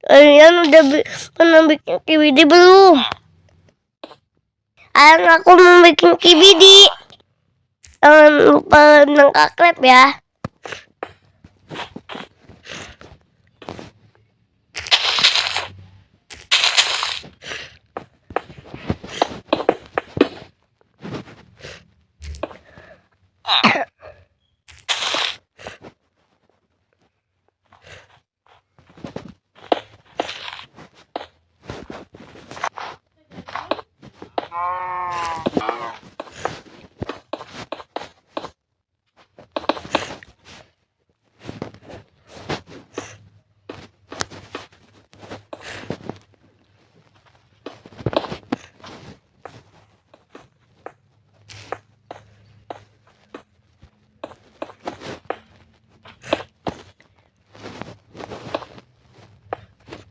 Kalian udah pernah bikin skibidi belum? Aku mau bikin skibidi. Jangan lupa nangkap ya.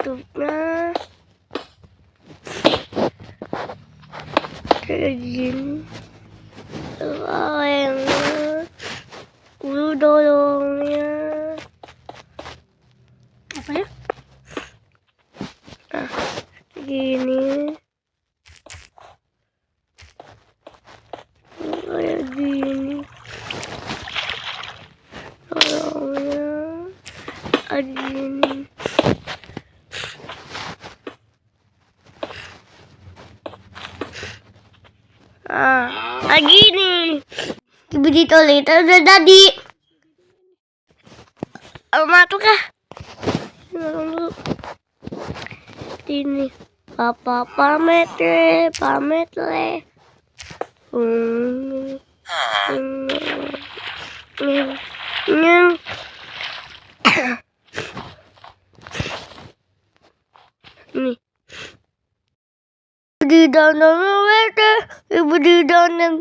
Tutupnya kayak gini. Yang dulu dorongnya apa ya? Nah, gini. Kayak gini. Dorongnya ada gini. Lagi nih. Skibidi Toilet udah jadi. Masuk kah? Ini papa pamit le. Nih. Di dalam WC, ibu di dalam